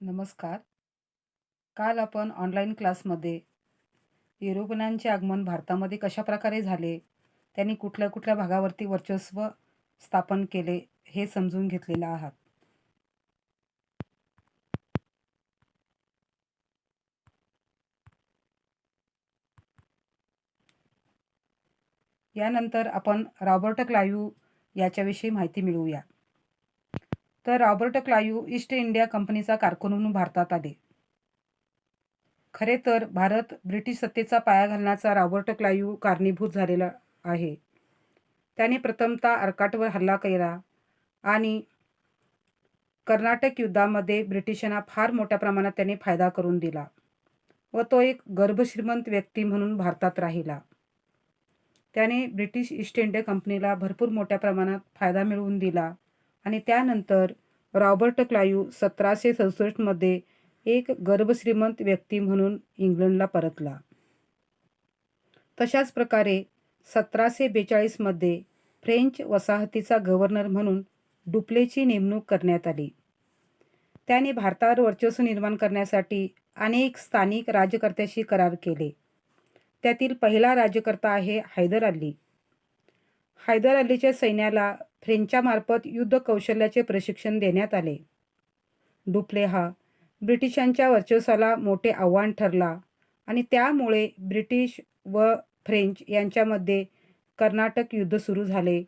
नमस्कार. काल आपण ऑनलाईन क्लासमध्ये युरोपियनांचे आगमन भारतामध्ये कशाप्रकारे झाले, त्यांनी कुठल्या-कुठल्या भागावरती वर्चस्व स्थापन केले, हे समजून घेतलेलं आहात. यानंतर आपण रॉबर्ट क्लाइव्ह याच्याविषयी माहिती मिळवूया. तर रॉबर्ट क्लाइव्ह ईस्ट इंडिया कंपनीचा कारकून म्हणून भारतात आले. खरे तर भारत ब्रिटिश सत्तेचा पाया घालण्याचा रॉबर्ट क्लाइव्ह कारणीभूत झालेला आहे. त्याने प्रथमतः अर्काटवर हल्ला केला आणि कर्नाटक युद्धामध्ये ब्रिटिशांना फार मोठ्या प्रमाणात त्याने फायदा करून दिला व तो एक गर्भश्रीमंत व्यक्ती म्हणून भारतात राहिला. त्याने ब्रिटिश ईस्ट इंडिया कंपनीला भरपूर मोठ्या प्रमाणात फायदा मिळवून दिला आणि त्यानंतर रॉबर्ट क्लाइव्ह 1767 मध्ये एक गर्भश्रीमंत व्यक्ती म्हणून इंग्लंडला परतला. तशाच प्रकारे 1742 मध्ये फ्रेंच वसाहतीचा गव्हर्नर म्हणून डुप्लेची नेमणूक करण्यात आली. त्याने भारतावर वर्चस्व निर्माण करण्यासाठी अनेक स्थानिक राज्यकर्त्याशी करार केले. त्यातील पहिला राज्यकर्ता आहे हैदर अली. हैदर अलीच्या सैन्याला फ्रेंचामार्फत युद्ध कौशल्याचे प्रशिक्षण देण्यात आले. डुप्ले हा ब्रिटिशांच्या वर्चस्वाला मोठे आव्हान ठरला आणि त्यामुळे ब्रिटिश व फ्रेंच यांच्यामध्ये कर्नाटक युद्ध सुरू झाले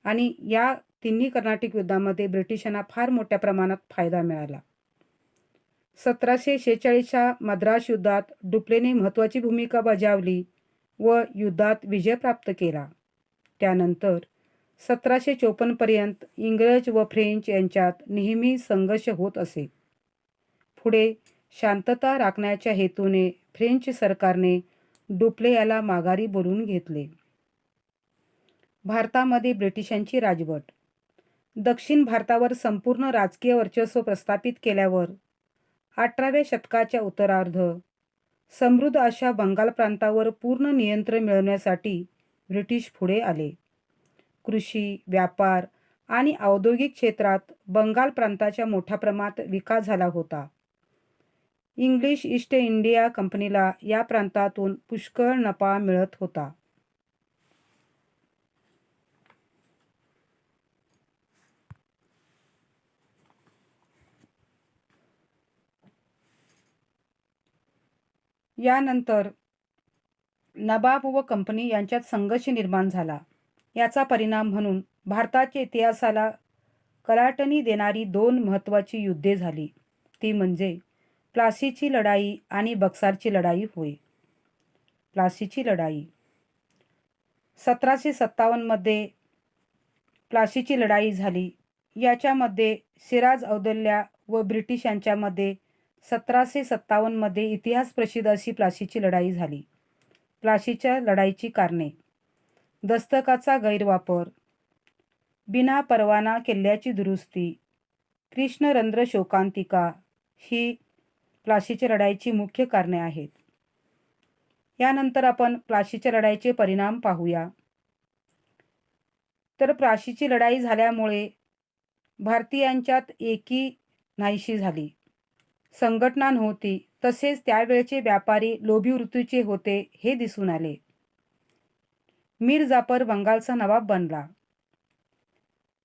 आणि या तिन्ही कर्नाटक युद्धामध्ये ब्रिटिशांना फार मोठ्या प्रमाणात फायदा मिळाला. 1746च्या मद्रास युद्धात डुप्लेने महत्त्वाची भूमिका बजावली व युद्धात विजय प्राप्त केला. त्यानंतर 1754 पर्यंत इंग्रज व फ्रेंच यांच्यात नेहमी संघर्ष होत असे. पुढे शांतता राखण्याच्या हेतूने फ्रेंच सरकारने डुप्ले याला माघारी बोलवून घेतले. भारतामध्ये ब्रिटिशांची राजवट. दक्षिण भारतावर संपूर्ण राजकीय वर्चस्व प्रस्थापित केल्यावर 18व्या शतकाच्या उत्तरार्ध समृद्ध अशा बंगाल प्रांतावर पूर्ण नियंत्रण मिळवण्यासाठी ब्रिटिश पुढे आले. कृषी, व्यापार आणि औद्योगिक क्षेत्रात बंगाल प्रांताच्या मोठ्या प्रमाणात विकास झाला होता. इंग्लिश ईस्ट इंडिया कंपनीला या प्रांतातून पुष्कळ नफा मिळत होता. यानंतर नवाब व कंपनी यांच्यात संघर्ष निर्माण झाला. याचा परिणाम म्हणून भारताच्या इतिहासाला कलाटणी देणारी दोन महत्त्वाची युद्धे झाली. ती म्हणजे प्लासीची लढाई आणि बक्सारची लढाई होय. प्लासीची लढाई 1757 मध्ये प्लासीची लढाई झाली. याच्यामध्ये सिराज औदौल्या व ब्रिटिश यांच्यामध्ये 1757 मध्ये इतिहास प्रसिद्ध अशी प्लासीची लढाई झाली. प्लासीच्या लढाईची कारणे: दस्तकाचा गैरवापर, बिना परवाना किल्ल्याची दुरुस्ती, कृष्णरंध्र शोकांतिका ही प्लासीच्या लढाईची मुख्य कारणे आहेत. यानंतर आपण प्लासीच्या लढाईचे परिणाम पाहूया. तर प्लासीची लढाई झाल्यामुळे भारतीयांच्यात एकी नाहीशी झाली. संघटना नव्हती. तसेच त्यावेळचे व्यापारी लोभी वृत्तीचे होते हे दिसून आले. मीर जाफर बंगालचा नवाब बनला.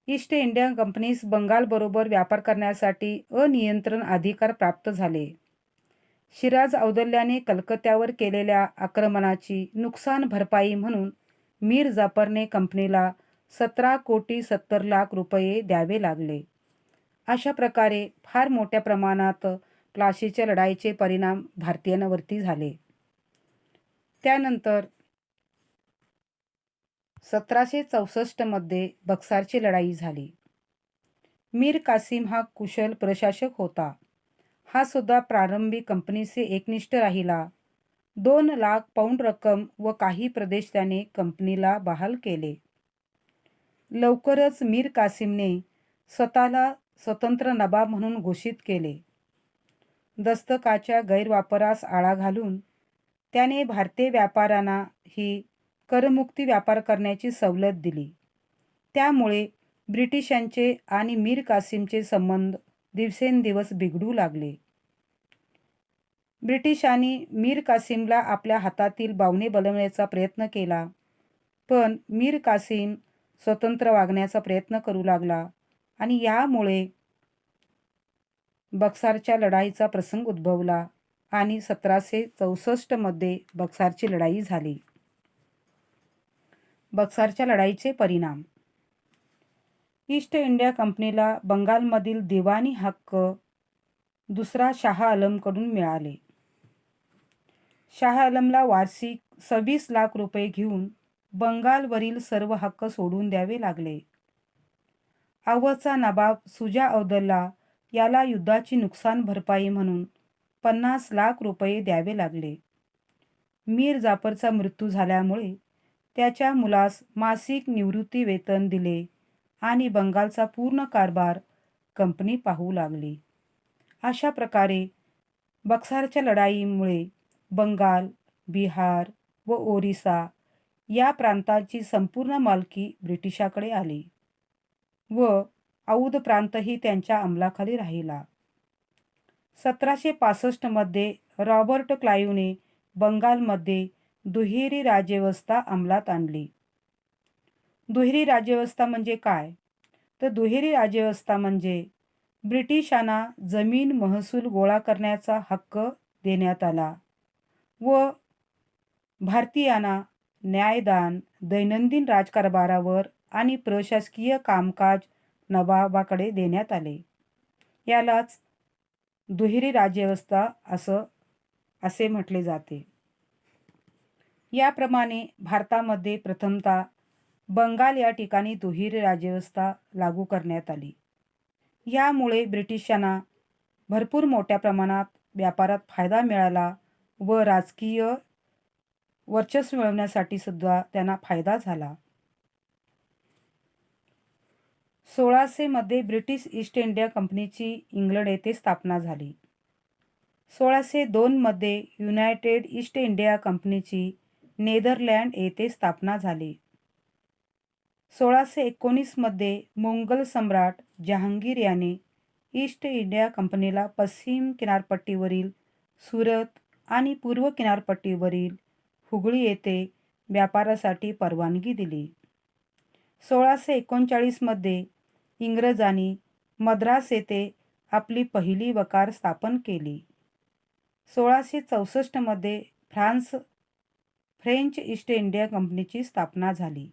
ईस्ट इंडिया कंपनीस बंगालबरोबर व्यापार करण्यासाठी अनियंत्रण अधिकार प्राप्त झाले. सिराज औदौल्याने कलकत्त्यावर केलेल्या आक्रमणाची नुकसान भरपाई म्हणून मीर जाफरने कंपनीला 17,70,00,000 रुपये द्यावे लागले. अशा प्रकारे फार मोठ्या प्रमाणात प्लासीच्या लढाईचे परिणाम भारतीयांवरती झाले. त्यानंतर 1764 मध्ये बक्सारची लढाई झाली. मीर कासिम हा कुशल प्रशासक होता. हा सुद्धा प्रारंभी कंपनीचे एकनिष्ठ राहिला. 2,00,000 पाऊंड रक्कम व काही प्रदेश त्याने कंपनीला बहाल केले. लवकरच मीर कासिमने स्वतःला स्वतंत्र नवाब म्हणून घोषित केले. दस्तकाच्या गैरवापरास आळा घालून त्याने भारतीय व्यापाऱ्यांना ही करमुक्ती व्यापार करण्याची सवलत दिली. त्यामुळे ब्रिटिशांचे आणि मीर कासिमचे संबंध दिवसेंदिवस बिघडू लागले. ब्रिटिशांनी मीर कासिमला आपल्या हातातील बावणे बनवण्याचा प्रयत्न केला, पण मीर कासिम स्वतंत्र वागण्याचा प्रयत्न करू लागला आणि यामुळे बक्सारच्या लढाईचा प्रसंग उद्भवला आणि 1764 मध्ये बक्सारची लढाई झाली. बक्सारच्या लढाईचे परिणाम. ईस्ट इंडिया कंपनीला बंगालमधील दिवाणी हक्क दुसरा शाह आलमकडून मिळाले. शाह आलमला वार्षिक 26 लाख रुपये घेऊन बंगालवरील सर्व हक्क सोडून द्यावे लागले. अवधचा नवाब सुजा औदौल्ला याला युद्धाची नुकसान भरपाई म्हणून 50 लाख रुपये द्यावे लागले. मीर जाफरचा मृत्यू झाल्यामुळे त्याच्या मुलास मासिक निवृत्ती वेतन दिले आणि बंगालचा पूर्ण कारभार कंपनी पाहू लागली. अशा प्रकारे बक्सारच्या लढाईमुळे बंगाल, बिहार व ओरिसा या प्रांतांची संपूर्ण मालकी ब्रिटिशाकडे आली व औध प्रांतही त्यांच्या अंमलाखाली राहिला. 1765 मध्ये रॉबर्ट क्लाईव्हने बंगालमध्ये दुहेरी राज्यव्यवस्था अंमलात आणली. दुहेरी राज्यव्यवस्था म्हणजे काय? तर दुहेरी राज्यव्यवस्था म्हणजे ब्रिटिशांना जमीन महसूल गोळा करण्याचा हक्क देण्यात आला व भारतीयांना न्यायदान, दैनंदिन राजकारभारावर आणि प्रशासकीय कामकाज नवाबाकडे देण्यात आले. यालाच दुहेरी राज्यव्यवस्था असे म्हटले जाते. याप्रमाणे भारतामध्ये प्रथमतः बंगाल या ठिकाणी दुहेरी राज्यव्यवस्था लागू करण्यात आली. यामुळे ब्रिटिशांना भरपूर मोठ्या प्रमाणात व्यापारात फायदा मिळाला व राजकीय वर्चस्व मिळवण्यासाठी सुद्धा त्यांना फायदा झाला. 1600 मध्ये ब्रिटिश ईस्ट इंडिया कंपनीची इंग्लंड येथे स्थापना झाली. 1602 मध्ये युनायटेड ईस्ट इंडिया कंपनीची नेदरलँड येथे स्थापना झाली. 1619 मध्ये मोंगल सम्राट जहांगीर याने ईस्ट इंडिया कंपनीला पश्चिम किनारपट्टीवरील सुरत आणि पूर्व किनारपट्टीवरील हुगळी येथे व्यापारासाठी परवानगी दिली. 1639 मध्ये इंग्रजांनी मद्रास येथे आपली पहिली वकार स्थापन केली. 1664 मध्ये फ्रेंच ईस्ट इंडिया कंपनीची स्थापना झाली.